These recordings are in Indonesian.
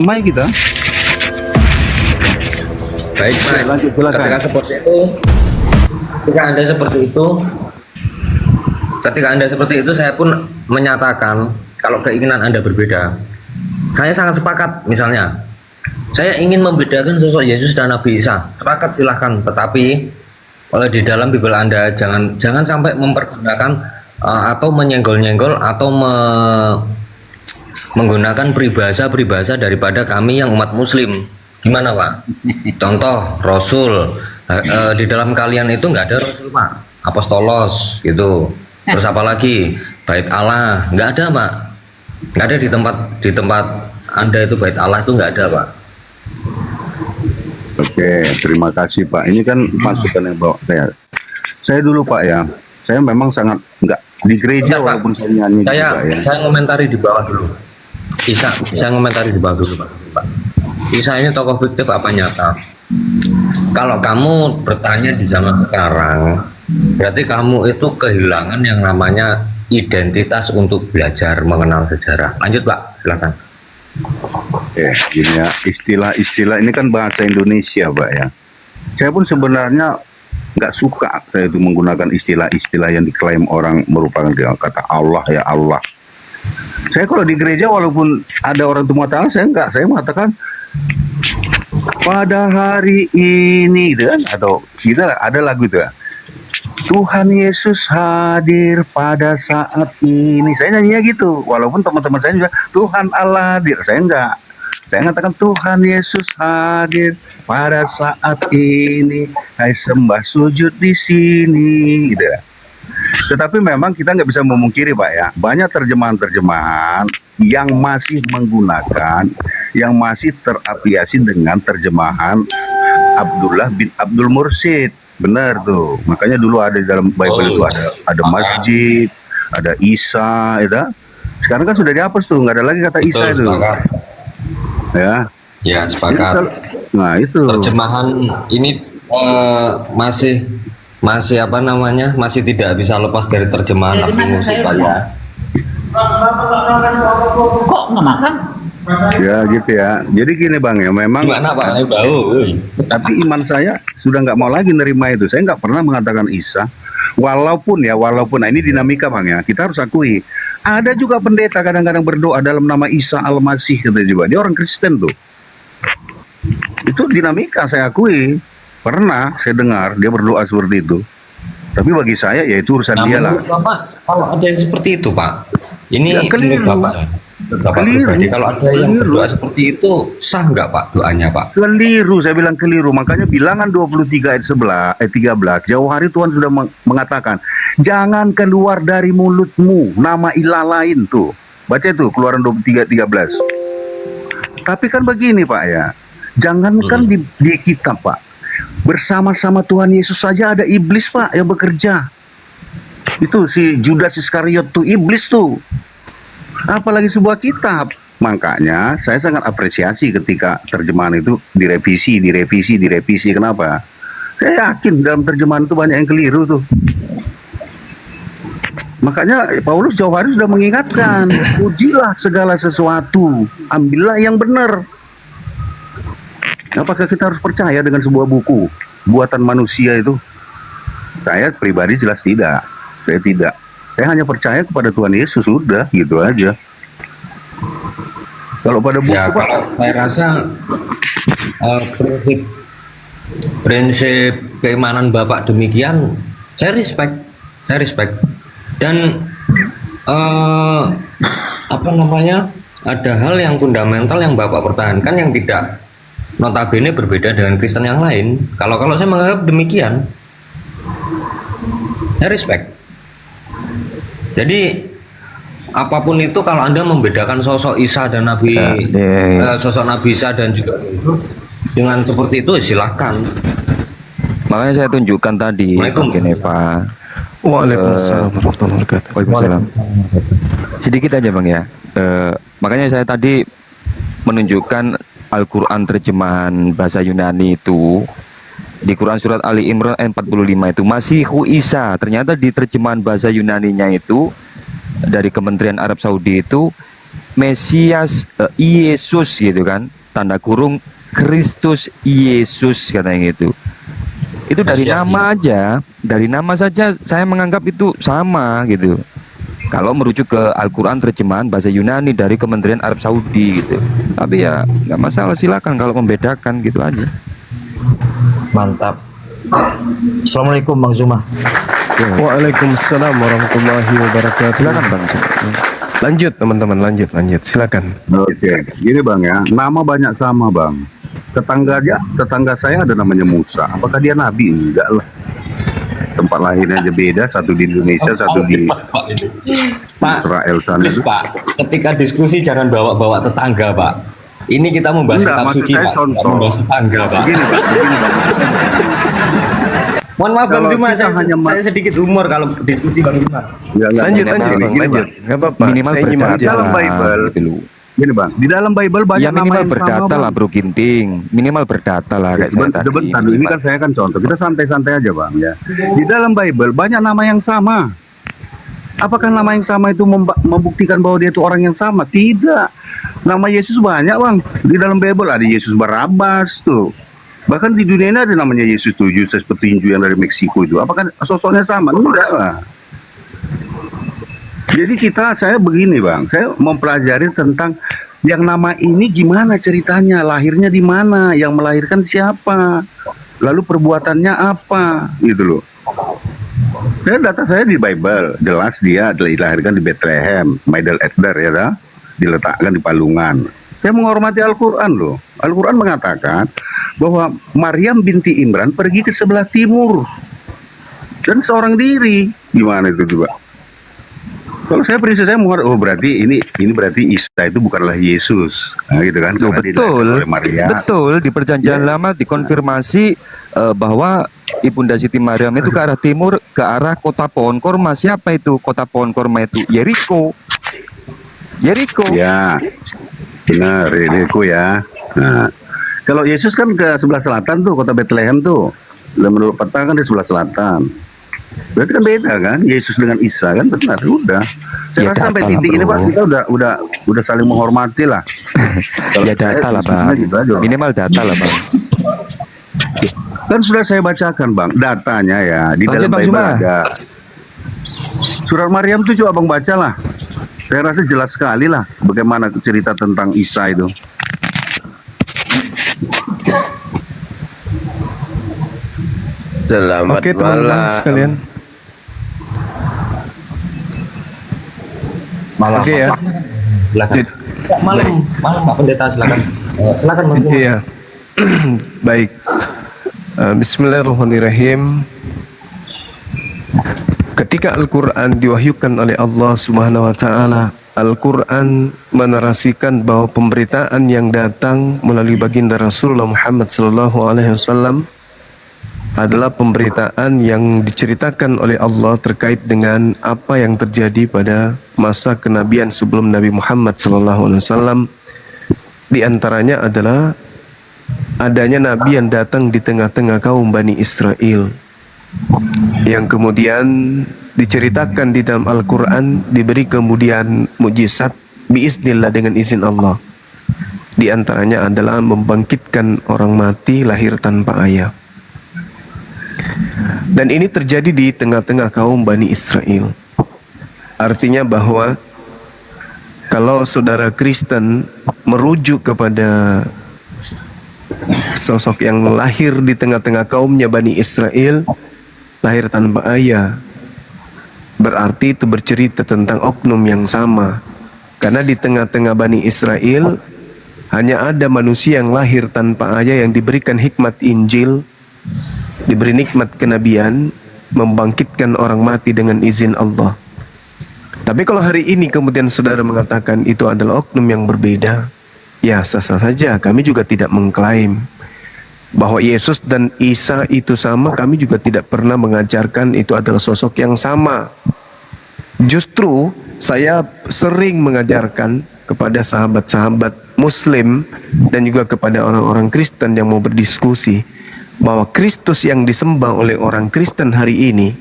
Mai kita. Baik, Pak. Lanjut, silakan. Ketika Anda seperti itu, saya pun menyatakan kalau keinginan Anda berbeda. Saya sangat sepakat, misalnya, saya ingin membedakan sosok Yesus dan Nabi Isa. Sepakat, silahkan. Tetapi di dalam Bible Anda jangan sampai mempergunakan atau menyenggol-nyenggol atau menggunakan peribahasa daripada kami yang umat Muslim. Gimana, Pak? Contoh Rasul, di dalam kalian itu nggak ada Rasul, Pak. Apostolos gitu. Terus apa lagi? Bait Allah nggak ada, Pak. Nggak ada di tempat Anda itu bait Allah itu nggak ada, Pak. Oke, terima kasih Pak. Ini kan masukan yang bawa saya. Saya dulu Pak ya, saya memang sangat nggak di gereja. Bentar, Pak. Walaupun saya nyanyi juga ya. Saya ngomentari di bawah dulu. Saya ngomentari di bawah dulu, Pak. Isa ini tokoh fiktif apa nyata? Kalau kamu bertanya di zaman sekarang, berarti kamu itu kehilangan yang namanya identitas untuk belajar mengenal sejarah. Lanjut, Pak, silakan. Oke, gini ya, istilah-istilah ini kan bahasa Indonesia Pak ya. Saya pun sebenarnya nggak suka saya itu menggunakan istilah-istilah yang diklaim orang merupakan kata Allah ya Allah. Saya kalau di gereja walaupun ada orang tua tangan saya mengatakan pada hari ini gitu kan, atau kita ada lagu itu ya, Tuhan Yesus hadir pada saat ini. Saya nyanyinya gitu, walaupun teman-teman saya juga Tuhan Allah hadir. Saya mengatakan Tuhan Yesus hadir pada saat ini. Hai sembah sujud di sini, gitu ya. Tetapi memang kita nggak bisa memungkiri Pak ya, banyak terjemahan-terjemahan yang masih menggunakan, yang masih terapiasi dengan terjemahan Abdullah bin Abdul Mursyid. Benar tuh, makanya dulu ada di dalam Bible itu ada masjid, ada Isa, ya. Sekarang kan sudah dihapus tuh, nggak ada lagi kata Isa itu. Ya. Ya, sepakat. Nah itu. Terjemahan ini masih apa namanya? Masih tidak bisa lepas dari terjemahan Nabi Musa, Pak ya. Kok nggak makan? Ya gitu ya. Jadi gini Bang ya, memang. Gimana Pak? Saya bau. Tapi iman saya sudah nggak mau lagi nerima itu. Saya nggak pernah mengatakan Isa. Walaupun nah ini dinamika Bang ya, kita harus akui. Ada juga pendeta kadang-kadang berdoa dalam nama Isa Al-Masih gitu juga. Dia orang Kristen tuh. Itu dinamika saya akui. Pernah saya dengar dia berdoa seperti itu. Tapi bagi saya ya itu urusan dia lah. Bapak, kalau ada yang seperti itu Pak, ini Ya, keliru. Bapak pribadi, kalau ada yang berdoa seperti itu sah nggak Pak doanya Pak? Keliru, saya bilang keliru. Makanya bilangan 23 ayat 13, jauh hari Tuhan sudah mengatakan, jangan keluar dari mulutmu nama ilah lain tuh. Baca itu Keluaran 23:13. Tapi kan begini Pak ya, jangankan di kitab Pak, bersama-sama Tuhan Yesus saja ada iblis Pak yang bekerja. Itu si Judas Iskariot tuh iblis tuh. Apalagi sebuah kitab. Makanya saya sangat apresiasi ketika terjemahan itu direvisi. Kenapa? Saya yakin dalam terjemahan itu banyak yang keliru tuh. Makanya Paulus jauh hari sudah mengingatkan, ujilah segala sesuatu, ambillah yang benar. Apakah kita harus percaya dengan sebuah buku buatan manusia itu? Saya pribadi jelas tidak. Saya tidak. Saya hanya percaya kepada Tuhan Yesus, sudah gitu aja. Kalau pada buku Ya, kalau saya rasa prinsip keimanan Bapak demikian, saya respect. Dan apa namanya, ada hal yang fundamental yang Bapak pertahankan yang tidak notabene berbeda dengan Kristen yang lain. Kalau saya menganggap demikian, saya respect. Jadi apapun itu, kalau Anda membedakan sosok Isa dan Nabi sosok Nabi Isa dan juga Yesus dengan seperti itu, silahkan. Makanya saya tunjukkan tadi begini Pak. Waalaikumsalam warahmatullahi wabarakatuh. Waalaikumsalam. Sedikit aja Bang ya. Makanya saya tadi menunjukkan Al-Quran terjemahan bahasa Yunani itu di Quran surat Ali Imran ayat 45 itu Masihu Isa. Ternyata di terjemahan bahasa Yunaninya itu dari Kementerian Arab Saudi itu Mesias Yesus gitu kan, tanda kurung Kristus Yesus katanya gitu. Itu dari Mesias nama aja, dari nama saja saya menganggap itu sama gitu. Kalau merujuk ke Al-Quran terjemahan bahasa Yunani dari Kementerian Arab Saudi gitu. Tapi ya nggak masalah, silakan kalau membedakan gitu aja. Mantap. Assalamualaikum Bang Zuma. Waalaikumsalam warahmatullahi wabarakatuh. Silakan Bang. Lanjut teman-teman, lanjut. Silakan. Oke, gini bang ya, nama banyak sama bang. Tetangga saya ada namanya Musa. Apakah dia nabi? Enggak lah. Tempat lahirnya aja beda, satu di Indonesia, satu di Pak, Israel sana. please, Pak, ketika diskusi jangan bawa-bawa tetangga, Pak. Ini kita membahas Enggak, kitab maksud suci, saya Pak. contoh. Bukan membahas tetangga, Pak. Begini bang. Mohon maaf Bang Kalau Zuma, kita hanya saya sedikit humor kalau diskusi Bang Zuma. Enggak, Lanjut Bang. Bang, Gini, lanjut. Bang. Nggak apa-apa. Minimal Saya nyimak berdata aja. Dalam lah, Bible. gitu loh. Gini bang, di dalam Bible banyak Ya nama minimal yang berdata sama lah bang. Bro Ginting. Minimal berdata lah kayak saya tadi. Sebentar, ini kan saya kan contoh. Kita santai-santai aja bang ya. Di dalam Bible banyak nama yang sama. Apakah nama yang sama itu membuktikan bahwa dia itu orang yang sama? Tidak. Nama Yesus banyak bang. Di dalam Bible ada Yesus Barabas tuh. Bahkan di dunia ini ada namanya Yesus tuh, Yesus petinju yang dari Meksiko itu. Apakah sosoknya sama? Enggak lah. Jadi saya begini bang, saya mempelajari tentang yang nama ini gimana ceritanya, lahirnya di mana, yang melahirkan siapa, lalu perbuatannya apa, gitu loh. Data saya di Bible, jelas dia dilahirkan di Bethlehem, Middle Earth ya, dah, diletakkan di Palungan. Saya menghormati Al-Quran loh. Al-Quran mengatakan bahwa Maryam binti Imran pergi ke sebelah timur dan seorang diri. Gimana itu juga? Kalau saya prinsip saya berarti ini berarti Isa itu bukanlah Yesus, nah, gitu kan? Loh, Karena betul, dilahirkan oleh Maria. betul di Perjanjian Lama dikonfirmasi bahwa Ibunda Siti Maryam itu ke arah timur, ke arah kota pohon korma. Siapa itu kota pohon korma itu? Yeriko. Ya, benar, Yeriko ya. Nah, kalau Yesus kan ke sebelah selatan tuh, kota Bethlehem tuh. Menurut peta kan di sebelah selatan. Berarti kan beda kan, Yesus dengan Isa kan benar, udah. Saya Ya, rasa sampai data lah, titik ini bro. Pak, kita udah saling menghormati lah. Kalau Ya saya data lah sebenarnya bang, gitu aja, Bang. minimal data lah bang. Kan sudah saya bacakan bang, datanya ya di Lanjut, dalam Bang Bible Zuma. ada. Surat Maryam tuh coba bang baca lah. Saya rasa jelas sekali lah bagaimana cerita tentang Isa itu. Selamat Oke teman-teman malam. sekalian. Malam. Oke ya. Silakan. Malam Pak Pendeta, silakan. Silakan Bang Zuma. Iya. Baik. Bismillahirrahmanirrahim. Ketika Al-Quran diwahyukan oleh Allah Subhanahu wa Ta'ala, Al-Quran menarasikan bahwa pemberitaan yang datang melalui baginda Rasulullah Muhammad SAW adalah pemberitaan yang diceritakan oleh Allah terkait dengan apa yang terjadi pada masa kenabian sebelum Nabi Muhammad SAW. Di antaranya adalah adanya Nabi yang datang di tengah-tengah kaum Bani Israel, yang kemudian diceritakan di dalam Al-Quran, diberi kemudian mujizat biiznillah dengan izin Allah. Di antaranya adalah membangkitkan orang mati lahir tanpa ayah. Dan ini terjadi di tengah-tengah kaum Bani Israel. Artinya bahwa kalau saudara Kristen merujuk kepada sosok yang lahir di tengah-tengah kaumnya Bani Israel, lahir tanpa ayah, berarti itu bercerita tentang oknum yang sama. Karena di tengah-tengah Bani Israel hanya ada manusia yang lahir tanpa ayah yang diberikan hikmat Injil, diberi nikmat kenabian, membangkitkan orang mati dengan izin Allah. Tapi kalau hari ini kemudian saudara mengatakan itu adalah oknum yang berbeda, ya sah-sah saja. Kami juga tidak mengklaim bahwa Yesus dan Isa itu sama. Kami juga tidak pernah mengajarkan itu adalah sosok yang sama. Justru saya sering mengajarkan kepada sahabat-sahabat Muslim dan juga kepada orang-orang Kristen yang mau berdiskusi bahwa Kristus yang disembah oleh orang Kristen hari ini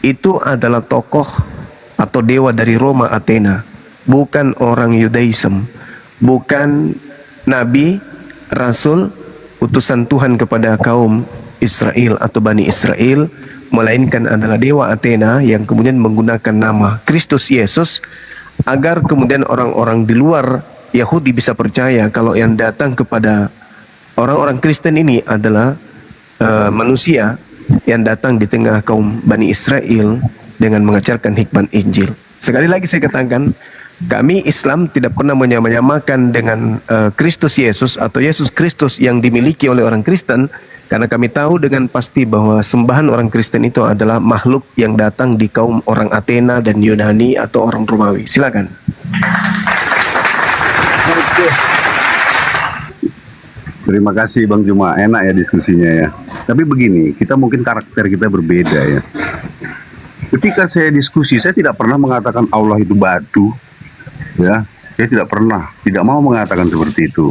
itu adalah tokoh atau dewa dari Roma Athena. bukan orang Yudaism, bukan nabi, rasul, utusan Tuhan kepada kaum Israel atau Bani Israel, melainkan adalah dewa Athena yang kemudian menggunakan nama Kristus Yesus agar kemudian orang-orang di luar Yahudi bisa percaya kalau yang datang kepada orang-orang Kristen ini adalah manusia yang datang di tengah kaum Bani Israel dengan mengajarkan hikmat Injil. Sekali lagi saya katakan, kami Islam tidak pernah menyamakan dengan Kristus Yesus atau Yesus Kristus yang dimiliki oleh orang Kristen, karena kami tahu dengan pasti bahwa sembahan orang Kristen itu adalah makhluk yang datang di kaum orang Athena dan Yunani atau orang Romawi. Silakan. Terima kasih Bang Juma, enak ya diskusinya ya. Tapi begini, kita mungkin karakter kita berbeda ya. Ketika saya diskusi, saya tidak pernah mengatakan Allah itu batu, ya. Saya tidak mau mengatakan seperti itu.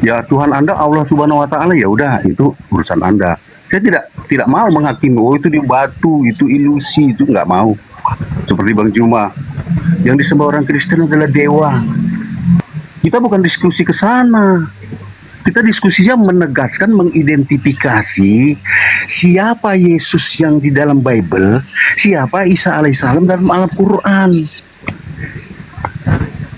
Ya Tuhan Anda Allah Subhanahu Wa Taala, ya udah itu urusan Anda. Saya tidak mau menghakimi, oh itu di batu, itu ilusi, itu nggak mau. Seperti Bang Juma, yang disembah orang Kristen adalah dewa. Kita bukan diskusi ke sana. Kita diskusinya menegaskan, mengidentifikasi siapa Yesus yang di dalam Bible, siapa Isa alaihissalam dalam Al-Quran.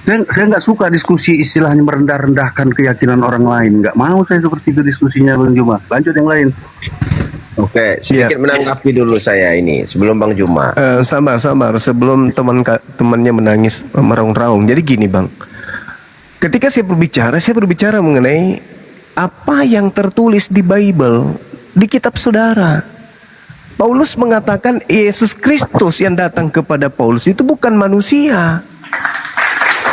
Saya nggak suka diskusi istilahnya merendah-rendahkan keyakinan orang lain. Nggak mau saya seperti itu diskusinya Bang Juma. Lanjut yang lain. Oke, sedikit menanggapi dulu saya ini sebelum Bang Juma. Sabar sebelum temannya menangis meraung-raung. Jadi gini Bang, ketika saya berbicara mengenai apa yang tertulis di Bible, di kitab saudara. Paulus mengatakan Yesus Kristus yang datang kepada Paulus itu bukan manusia.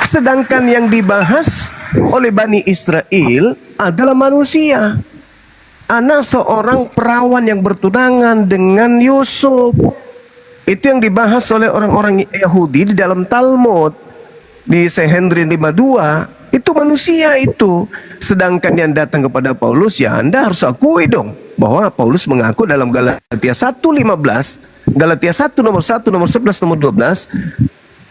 Sedangkan yang dibahas oleh Bani Israel adalah manusia. Anak seorang perawan yang bertunangan dengan Yusuf. Itu yang dibahas oleh orang-orang Yahudi di dalam Talmud. Di Sanhedrin 52. Itu manusia itu. Sedangkan yang datang kepada Paulus, ya Anda harus akui dong bahwa Paulus mengaku dalam Galatia 1:15, Galatia 1 nomor 1, nomor 11, nomor 12,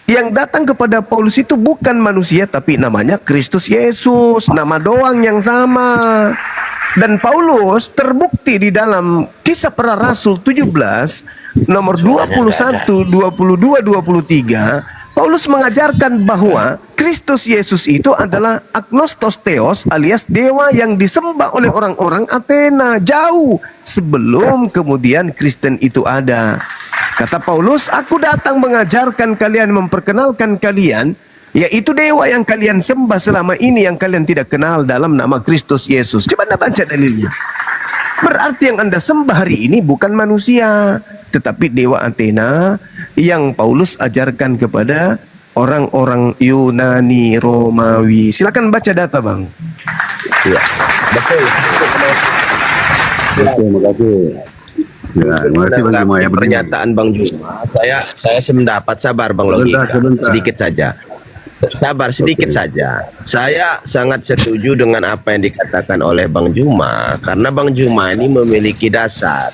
yang datang kepada Paulus itu bukan manusia tapi namanya Kristus Yesus, nama doang yang sama. Dan Paulus terbukti di dalam Kisah Para Rasul 17 nomor 21, 22, 23, Paulus mengajarkan bahwa Kristus Yesus itu adalah agnostos theos alias dewa yang disembah oleh orang-orang Athena jauh sebelum kemudian Kristen itu ada. Kata Paulus, aku datang mengajarkan kalian, memperkenalkan kalian, yaitu dewa yang kalian sembah selama ini yang kalian tidak kenal dalam nama Kristus Yesus. Coba Anda baca dalilnya. Berarti yang Anda sembah hari ini bukan manusia, tetapi dewa Athena yang Paulus ajarkan kepada orang-orang Yunani, Romawi. Silakan baca data, Bang. Ya, betul. Terima kasih. Ya, terima kasih Bang Juma ya. Pernyataan Bang Juma, saya sependapat. Sabar Bang Logika, sedikit saja. Sabar sedikit saja. Saya sangat setuju dengan apa yang dikatakan oleh Bang Juma, karena Bang Juma ini memiliki dasar.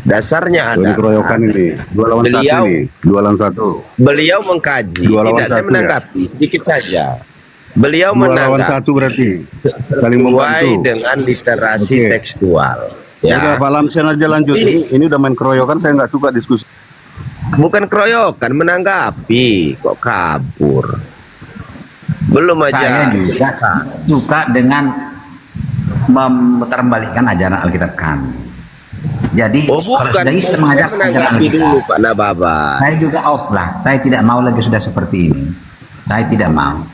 Dasarnya ada. Keroyokan ini. Dua lawan satu. Beliau mengkaji. Tidak, saya menanggapi sedikit saja. Beliau menanggapi. 2 lawan 1 berarti. Saling membantu. Dengan literasi tekstual. Ya. Udah, Pak Lamsen aja lanjut. Ini udah main keroyokan, saya nggak suka diskusi. Bukan keroyokan, menanggapi. Kok kabur? Belum aja. Saya juga suka dengan memutarbalikkan ajaran Alkitab kami. Jadi kalau sudah Islam mengajak ajaran Alkitab dulu, Pak Nababa. Saya juga off lah. Saya tidak mau lagi sudah seperti ini. Saya tidak mau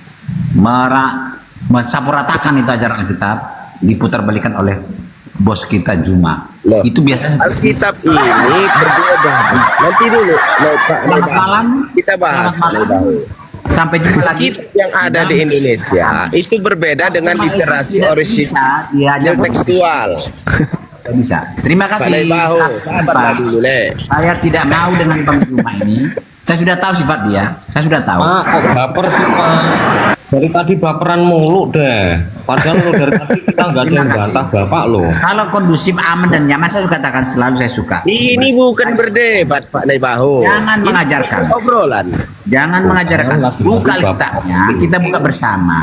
mensampuratakan itu ajaran Alkitab diputarbalikkan oleh bos kita Juma. Loh, itu biasanya Alkitab ini berbeda. Nanti dulu, Pak malam kita bahas. Sampai jumpa lagi. Yang ada di Indonesia itu berbeda dengan literasi orisinal tekstual. Tidak bisa. Terima kasih. Sabar dulu, Le. Saya tidak mau dengan Bang Juma ini Saya sudah tahu sifat dia. Saya sudah tahu. Pak, kok baper sih Pak? Dari tadi baperan mulu deh. Padahal lo dari tadi kita nggak ada yang Terima kasih. bantah Bapak lo. Kalau kondusif, aman dan nyaman, saya katakan selalu saya suka. Ini bukan berdebat Pak Naibaho. Jangan mengajarkan. Obrolan. Jangan mengajarkan. lagi-lagi Buka Bapak. Alkitabnya, kita buka bersama.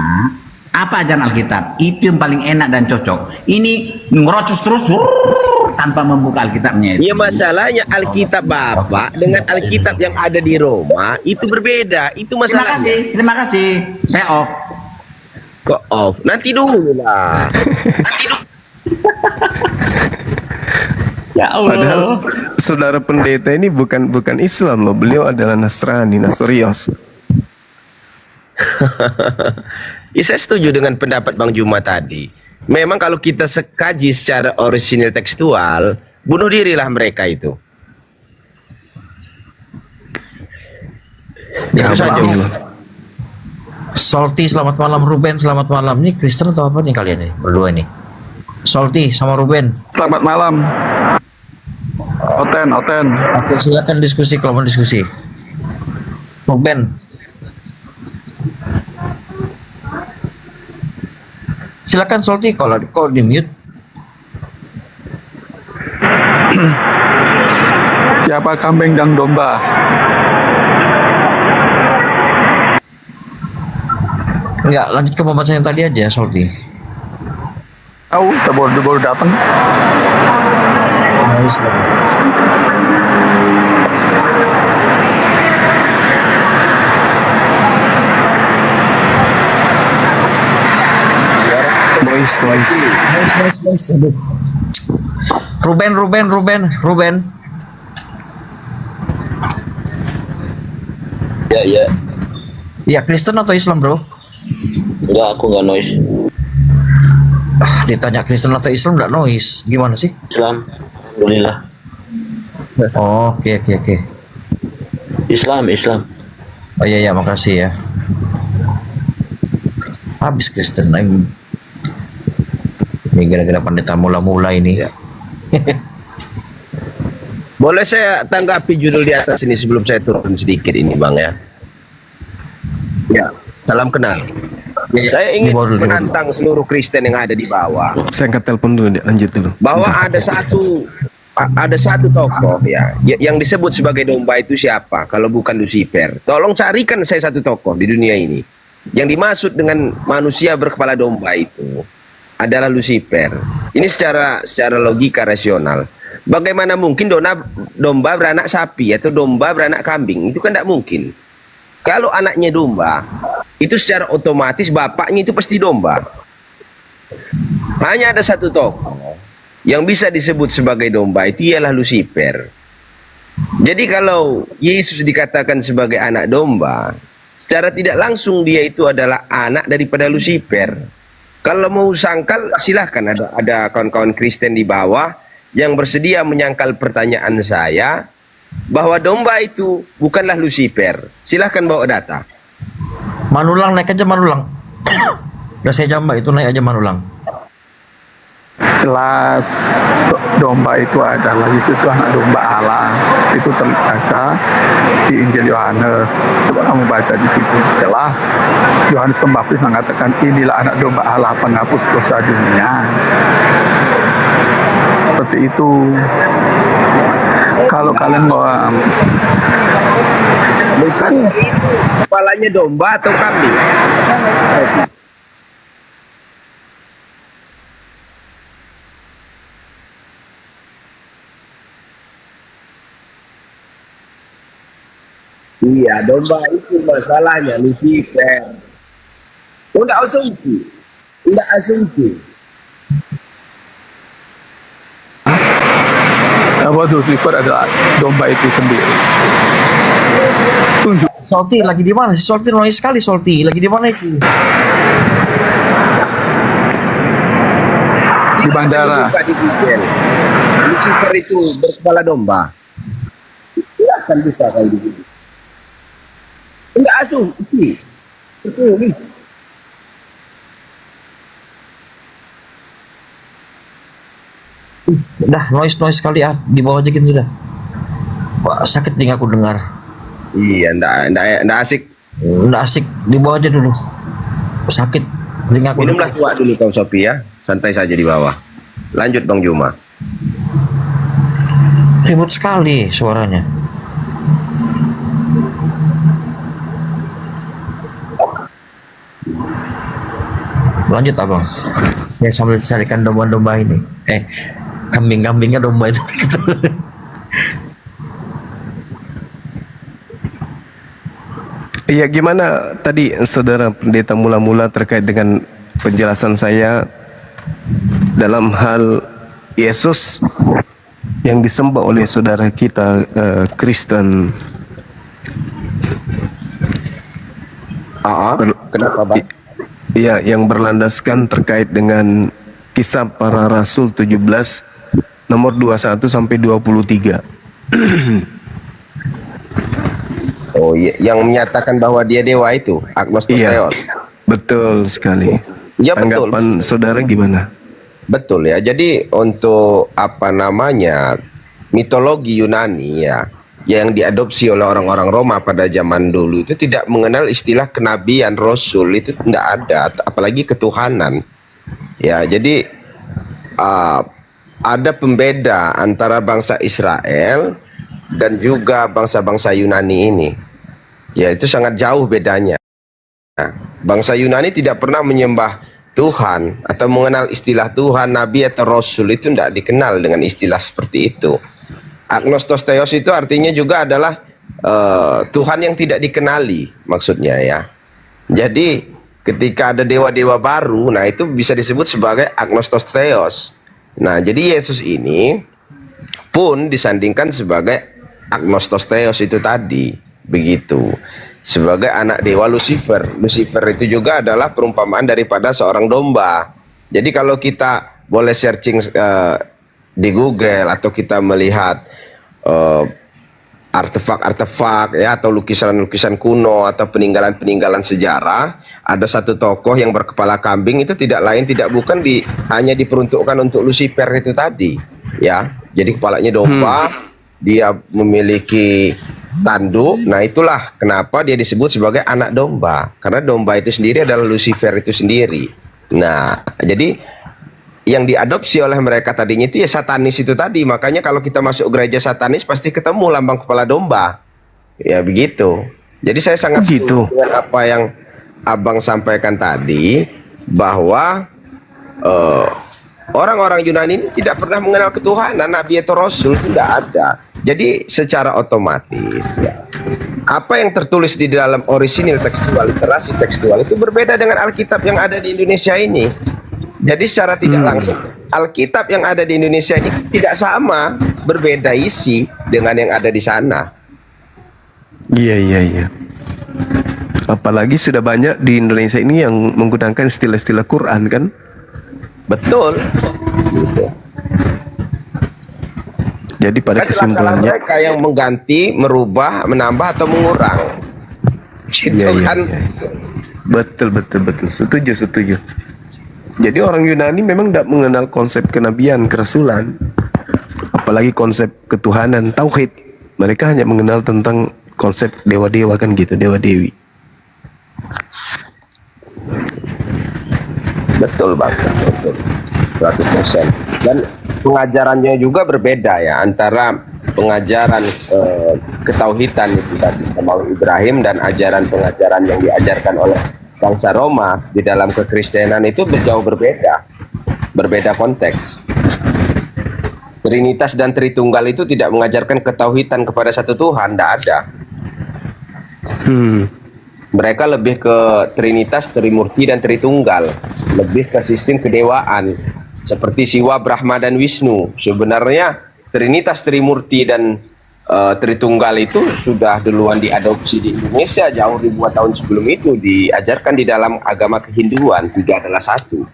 Apa ajaran Alkitab? Itu yang paling enak dan cocok. Ini ngerocos terus tanpa membuka Alkitabnya itu. Ya masalahnya Alkitab Bapak dengan Alkitab yang ada di Roma itu berbeda. Itu Terima masalahnya. kasih, terima kasih. Saya off. Kok off? Nanti dulu lah. Ya Padahal saudara pendeta ini bukan Islam loh. Beliau adalah Nasrani, Nasorios. Ya, saya setuju dengan pendapat Bang Juma tadi. Memang kalau kita sekaji secara orisinil tekstual, bunuh dirilah mereka itu. Ya, Itu saja. Allah. Solti, selamat malam. Ruben, selamat malam. Ini Kristen atau apa nih kalian ini? Berdua ini. Solti sama Ruben. Selamat malam. Oten. Oke, silakan diskusi kalau mau diskusi. Ruben. Silakan Solti, kalau di mute. Siapa kambing dan domba? Enggak, lanjut ke pembahasan yang tadi aja, Solti. Tahu, baru datang. Nice. Noise. Nice. Aduh. Ruben. Ya, Ya, Kristen atau Islam, bro? enggak, aku nggak noise. Ditanya Kristen atau Islam nggak noise. Gimana sih? Islam, alhamdulillah. Oh, oke. Islam. Oh iya, makasih ya. Habis Kristen lagi. Ini gara-gara pendeta mula-mula ini. Boleh saya tanggapi judul di atas ini sebelum saya turun sedikit ini Bang ya? Ya, salam kenal. Saya ingin Di bawah dulu. menantang seluruh Kristen yang ada di bawah Saya angkat telepon dulu, lanjut dulu. bahwa ada satu tokoh ya yang disebut sebagai domba itu siapa kalau bukan Lucifer. Tolong carikan saya satu tokoh di dunia ini yang dimaksud dengan manusia berkepala domba itu adalah Lucifer. Ini secara logika rasional. Bagaimana mungkin domba beranak sapi atau domba beranak kambing? Itu kan tidak mungkin. Kalau anaknya domba, itu secara otomatis bapaknya itu pasti domba. Hanya ada satu tokoh yang bisa disebut sebagai domba, itu ialah Lucifer. Jadi kalau Yesus dikatakan sebagai anak domba, secara tidak langsung dia itu adalah anak daripada Lucifer. Kalau mau sangkal, silahkan ada kawan-kawan Kristen di bawah yang bersedia menyangkal pertanyaan saya bahwa domba itu bukanlah Lucifer. Silahkan bawa data. Manulang, naik aja Manulang. Udah saya jambak itu, naik aja Manulang. Jelas domba itu adalah Yesus anak domba Allah. Itu terbaca di Injil Yohanes. Coba kamu baca di situ. Jelas Yohanes Pembaptis mengatakan inilah anak domba Allah penghapus dosa dunia. Seperti itu. Kalau kalian mau Lucifer itu kepalanya domba atau kambing? Iya, domba itu masalahnya Lucifer. Udah asumsi. bahwa Lucifer adalah domba itu sendiri. Tunjuk Solti lagi di mana sih? Solti noise sekali Solti. Lagi di mana itu? di bandara. Buka di Google. Lucifer itu berkepala domba. Silahkan bisa kalau di Google. Enggak asumsi. Tertulis. Dah noise sekali di bawah aja gitu sudah. Wah, sakit telingaku dengar. Iya, ndak asik. Nggak asik, dibawa aja dulu. Sakit. Telinga aku. Minumlah tua dulu kau Sopi ya. Santai saja di bawah. Lanjut Bang Juma. Ribut sekali suaranya. Lanjut abang. Ya sambil carikan domba-domba ini. Kambing-kambingnya domba itu. Iya, gimana tadi saudara pendeta mula-mula terkait dengan penjelasan saya dalam hal Yesus yang disembah oleh saudara kita Kristen. Kenapa Bang? Iya, yang berlandaskan terkait dengan Kisah Para Rasul 17 nomor 21 sampai 23. Oh iya, yang menyatakan bahwa dia dewa itu, agnostos Iya, theos. betul sekali. Ya, betul. Tanggapan saudara gimana? Betul ya. Jadi untuk apa namanya mitologi Yunani ya, yang diadopsi oleh orang-orang Roma pada zaman dulu itu tidak mengenal istilah kenabian, rasul itu tidak ada, apalagi ketuhanan. Ya, jadi ada pembeda antara bangsa Israel dan juga bangsa-bangsa Yunani ini. Ya, itu sangat jauh bedanya. Nah, bangsa Yunani tidak pernah menyembah Tuhan atau mengenal istilah Tuhan, Nabi atau Rasul, itu tidak dikenal dengan istilah seperti itu. Agnostos theos itu artinya juga adalah Tuhan yang tidak dikenali maksudnya ya. Jadi ketika ada dewa-dewa baru, nah itu bisa disebut sebagai agnostos theos. Nah, jadi Yesus ini pun disandingkan sebagai agnostos theos itu tadi, begitu. Sebagai anak dewa Lucifer. Lucifer itu juga adalah perumpamaan daripada seorang domba. Jadi kalau kita boleh searching di Google atau kita melihat artefak-artefak ya, atau lukisan-lukisan kuno atau peninggalan-peninggalan sejarah, ada satu tokoh yang berkepala kambing, itu tidak lain tidak bukan hanya diperuntukkan untuk Lucifer itu tadi ya. Jadi kepalanya domba, dia memiliki tanduk. Nah, itulah kenapa dia disebut sebagai anak domba, karena domba itu sendiri adalah Lucifer itu sendiri. Nah, jadi yang diadopsi oleh mereka tadinya itu ya satanis itu tadi. Makanya kalau kita masuk gereja satanis pasti ketemu lambang kepala domba. Ya begitu. Jadi saya sangat setuju dengan apa yang Abang sampaikan tadi, bahwa orang-orang Yunani ini tidak pernah mengenal ketuhanan, Nabi atau Rasul, tidak ada. Jadi secara otomatis ya, apa yang tertulis di dalam orisinil tekstual, literasi tekstual itu berbeda dengan Alkitab yang ada di Indonesia ini. Jadi secara tidak langsung Alkitab yang ada di Indonesia ini tidak sama, berbeda isi dengan yang ada di sana. Iya. Apalagi sudah banyak di Indonesia ini yang menggunakan istilah-istilah Quran kan? Betul. Gitu. Jadi pada kesimpulannya mereka yang mengganti, merubah, menambah atau mengurang. Gitu kan? Iya. Betul. Setuju. Jadi orang Yunani memang tidak mengenal konsep kenabian, kerasulan, apalagi konsep ketuhanan, tauhid. Mereka hanya mengenal tentang konsep dewa-dewa kan gitu, dewa-dewi. Betul Bang, betul. 100%. Dan pengajarannya juga berbeda ya, antara pengajaran ketauhidan itu tadi sama Ibrahim dan pengajaran yang diajarkan oleh bangsa Roma di dalam kekristenan itu jauh berbeda konteks. Trinitas dan Tritunggal itu tidak mengajarkan ketauhidan kepada satu Tuhan, tidak ada. Mereka lebih ke Trinitas, Trimurti dan Tritunggal, lebih ke sistem kedewaan seperti Siwa, Brahma dan Wisnu. Sebenarnya Trinitas, Trimurti dan Tritunggal itu sudah duluan diadopsi di Indonesia jauh ribuan tahun sebelum itu, diajarkan di dalam agama kehinduan, tiga adalah satu.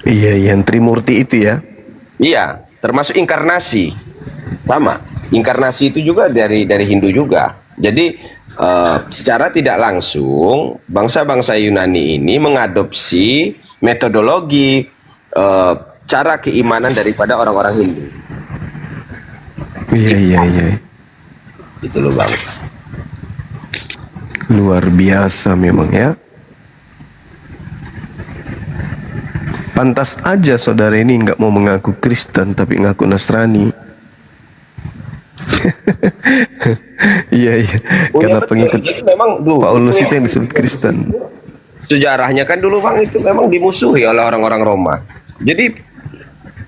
Iya, yang Trimurti itu ya. Iya, termasuk inkarnasi. Sama, inkarnasi itu juga dari Hindu juga. Jadi secara tidak langsung bangsa-bangsa Yunani ini mengadopsi metodologi cara keimanan daripada orang-orang Hindu. Iya. Itu loh Bang. Luar biasa memang ya. Pantas aja saudara ini nggak mau mengaku Kristen tapi ngaku Nasrani. Iya iya. Oh, Karena iya, betul. pengikut Jadi memang dulu Paulus itu yang disebut Kristen. sejarahnya kan dulu Bang itu memang dimusuhi oleh orang-orang Roma.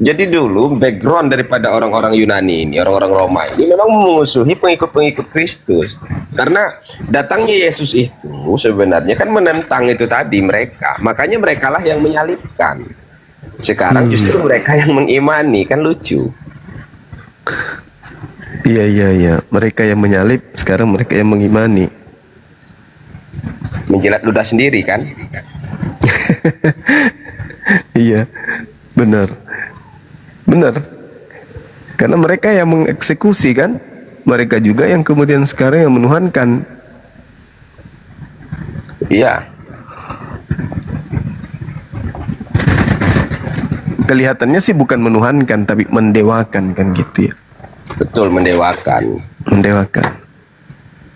Jadi dulu background daripada orang-orang Yunani ini, orang-orang Roma ini memang memusuhi pengikut-pengikut Kristus. Karena datangnya Yesus itu sebenarnya kan menentang itu tadi mereka. Makanya merekalah yang menyalibkan. Sekarang justru mereka yang mengimani, kan lucu. Iya iya iya. Mereka yang menyalib, sekarang mereka yang mengimani. Menjilat ludah sendiri kan. Iya, benar. Benar. Karena mereka yang mengeksekusi kan, mereka juga yang kemudian sekarang yang menuhankan. Iya. Kelihatannya sih bukan menuhankan tapi mendewakan kan gitu ya. Betul, mendewakan. Mendewakan.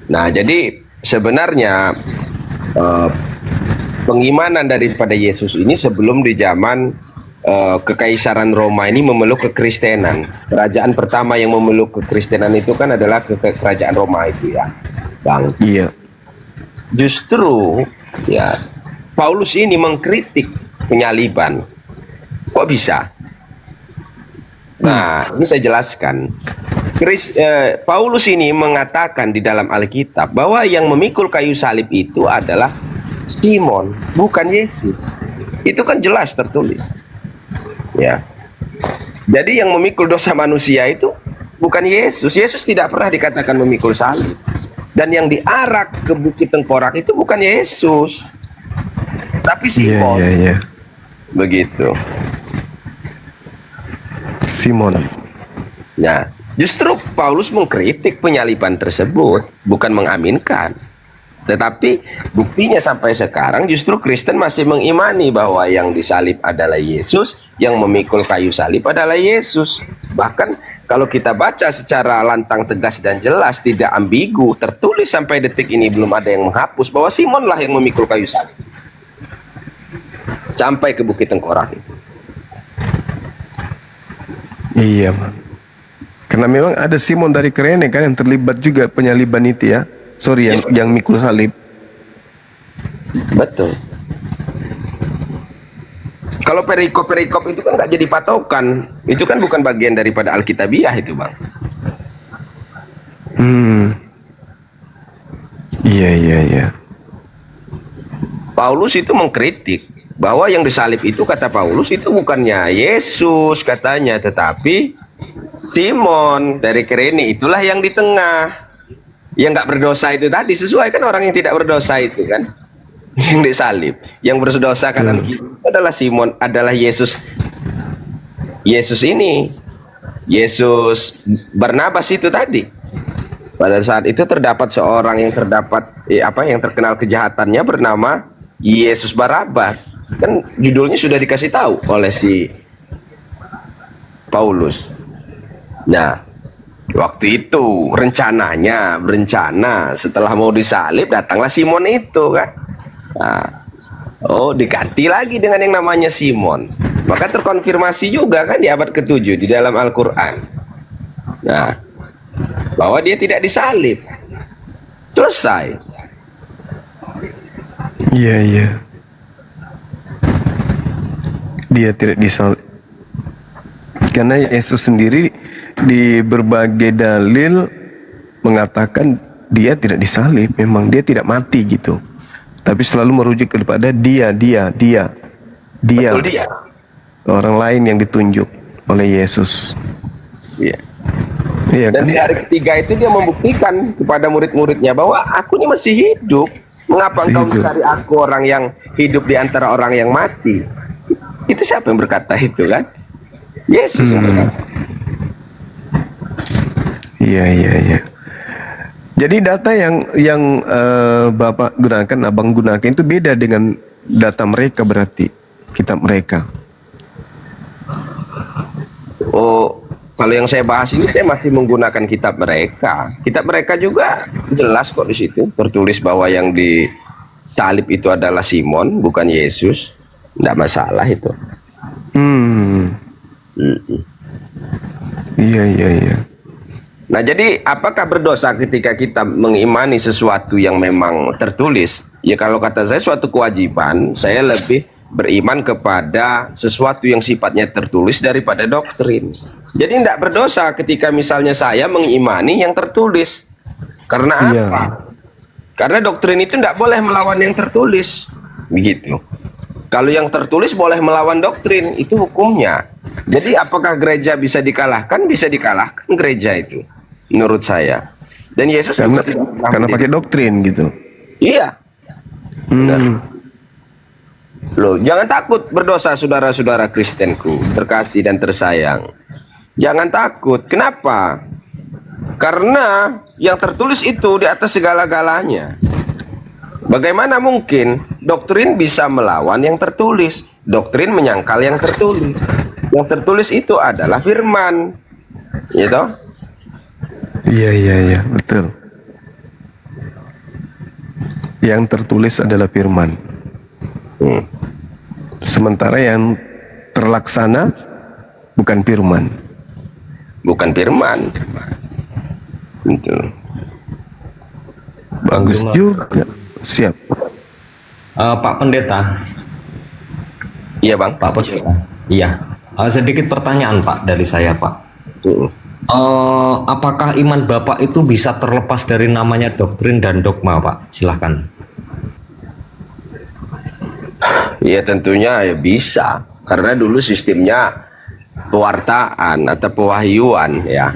Nah, jadi sebenarnya pengimanan daripada Yesus ini sebelum di zaman kekaisaran Roma ini memeluk kekristenan. Kerajaan pertama yang memeluk kekristenan itu kan adalah kerajaan Roma itu ya, Bang. Iya. Justru ya Paulus ini mengkritik penyaliban. Kok bisa? Nah, ini saya jelaskan. Paulus ini mengatakan di dalam Alkitab bahwa yang memikul kayu salib itu adalah Simon, bukan Yesus. Itu kan jelas tertulis. Ya. Jadi yang memikul dosa manusia itu bukan Yesus. Yesus tidak pernah dikatakan memikul salib. Dan yang diarak ke Bukit Tengkorak itu bukan Yesus, tapi Simon. Iya, iya, iya. Begitu. Simon. Nah, justru Paulus mengkritik penyaliban tersebut, bukan mengaminkan. Tetapi buktinya sampai sekarang justru Kristen masih mengimani bahwa yang disalib adalah Yesus, yang memikul kayu salib adalah Yesus. Bahkan kalau kita baca secara lantang, tegas dan jelas, tidak ambigu, tertulis sampai detik ini belum ada yang menghapus bahwa Simonlah yang memikul kayu salib sampai ke Bukit Tengkorak itu. Iya, Man. Karena memang ada Simon dari Kirene kan yang terlibat juga penyaliban itu ya. Sorry, yang mikul salib. Betul. Kalau perikop-perikop itu kan nggak jadi patokan, itu kan bukan bagian daripada Alkitabiah itu, Bang. Iya, iya, iya. Paulus itu mengkritik bahwa yang disalib itu, kata Paulus, itu bukannya Yesus katanya, tetapi Simon dari Kirene, itulah yang di tengah, yang nggak berdosa itu tadi. Sesuai kan, orang yang tidak berdosa itu kan yang disalib, yang berdosa kanan kiri adalah Simon, adalah Yesus. Yesus ini, Yesus Barnabas itu tadi. Pada saat itu terdapat seorang yang yang terkenal kejahatannya bernama Yesus Barabas. Kan judulnya sudah dikasih tahu oleh si Paulus. Nah, waktu itu berencana setelah mau disalib datanglah Simon itu kan. Nah, diganti lagi dengan yang namanya Simon. Maka terkonfirmasi juga kan di abad ke-7 di dalam Al-Quran. Nah, bahwa dia tidak disalib. Selesai. Iya, iya. Dia tidak disalib. Karena Yesus sendiri di berbagai dalil mengatakan dia tidak disalib, memang dia tidak mati gitu. Tapi selalu merujuk kepada dia. Betul, dia. Orang lain yang ditunjuk oleh Yesus. Iya. Iya Dan kan? di hari ketiga itu dia membuktikan kepada murid-muridnya bahwa aku ini masih hidup. Mengapa Masih engkau hidup. mencari aku, orang yang hidup di antara orang yang mati? Itu siapa yang berkata itu kan? Yesus yang berkata. Iya, iya, iya. Jadi data yang Bapak gunakan, Abang gunakan itu beda dengan data mereka, berarti kitab mereka. Oh, Kalau yang saya bahas ini saya masih menggunakan kitab mereka. Kitab mereka juga jelas kok di situ tertulis bahwa yang disalib itu adalah Simon, bukan Yesus. Tidak masalah itu. Iya, iya, iya. Nah, jadi apakah berdosa ketika kita mengimani sesuatu yang memang tertulis? Ya kalau kata saya suatu kewajiban, saya lebih beriman kepada sesuatu yang sifatnya tertulis daripada doktrin. Jadi tidak berdosa ketika misalnya saya mengimani yang tertulis. Karena Iya. apa? Karena doktrin itu tidak boleh melawan yang tertulis. Begitu. Kalau yang tertulis boleh melawan doktrin, itu hukumnya. Jadi apakah gereja bisa dikalahkan? Bisa dikalahkan gereja itu, menurut saya. Dan Yesus Karena juga tidak pernah karena pakai doktrin gitu. Iya. Loh, jangan takut berdosa saudara-saudara Kristenku, terkasih dan tersayang. Jangan takut. Kenapa? Karena yang tertulis itu di atas segala-galanya. Bagaimana mungkin doktrin bisa melawan yang tertulis? Doktrin menyangkal yang tertulis. Yang tertulis itu adalah firman. Gitu? Iya, iya, iya, betul. Yang tertulis adalah firman. Sementara yang terlaksana bukan firman. Bukan firman. Betul. Bagus Cuma- juga. Siap. Pak Pendeta, Iya, Bang. Pak Pendeta. Iya. Sedikit pertanyaan Pak dari saya Pak. Mm. Apakah iman Bapak itu bisa terlepas dari namanya doktrin dan dogma Pak? Silahkan. Ya tentunya ya bisa, karena dulu sistemnya pewartaan atau pewahyuan ya,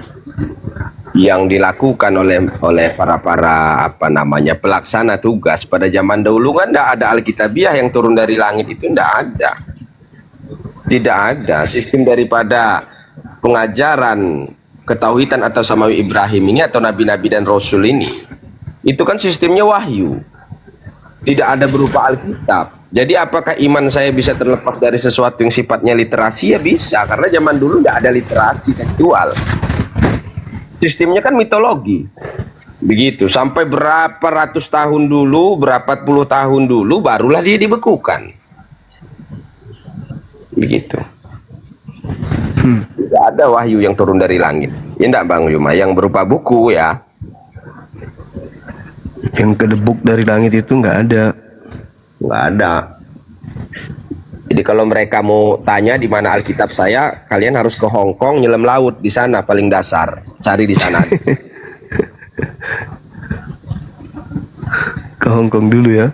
yang dilakukan oleh para apa namanya pelaksana tugas pada zaman dahulu kan tidak ada Alkitabiah yang turun dari langit, itu tidak ada sistem daripada pengajaran ketauhidan atau samawi Ibrahim ini atau nabi-nabi dan rasul ini, itu kan sistemnya wahyu, tidak ada berupa Alkitab. Jadi apakah iman saya bisa terlepas dari sesuatu yang sifatnya literasi? Ya bisa, karena zaman dulu tidak ada literasi tekstual. Sistemnya kan mitologi. Begitu, sampai berapa ratus tahun dulu, berapa puluh tahun dulu, barulah dia dibekukan. Begitu. Tidak ada wahyu yang turun dari langit. Ya enggak Bang Yuma, yang berupa buku ya. Yang kedebuk dari langit itu nggak ada. Nggak ada. Jadi kalau mereka mau tanya di mana Alkitab saya, kalian harus ke Hong Kong, nyelam laut di sana paling dasar, cari di sana. Ke Hong Kong dulu ya.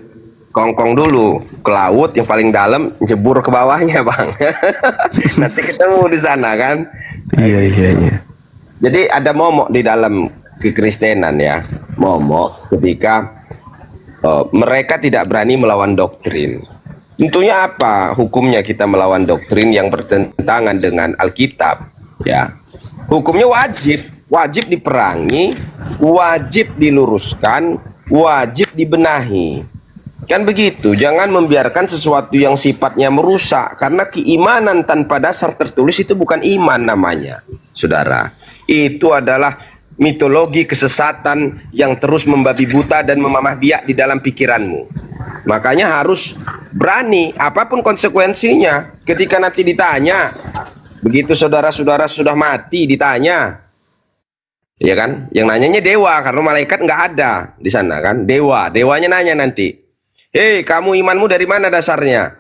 Ke Hong Kong dulu, ke laut yang paling dalam, jebur ke bawahnya Bang. Nanti ketemu di sana kan. Iya, iya, iya. Jadi ada momok di dalam kekristenan ya, momok ketika mereka tidak berani melawan doktrin. Tentunya apa hukumnya kita melawan doktrin yang bertentangan dengan Alkitab? Ya, hukumnya wajib diperangi, wajib diluruskan, wajib dibenahi. Kan begitu, jangan membiarkan sesuatu yang sifatnya merusak, karena keimanan tanpa dasar tertulis itu bukan iman namanya, saudara. Itu adalah mitologi kesesatan yang terus membabi buta dan memamah biak di dalam pikiranmu. Makanya harus berani, apapun konsekuensinya. Ketika nanti ditanya, begitu saudara-saudara sudah mati ditanya, ya kan? Yang nanyanya dewa, karena malaikat nggak ada di sana kan? Dewanya nanya nanti, hei kamu imanmu dari mana dasarnya?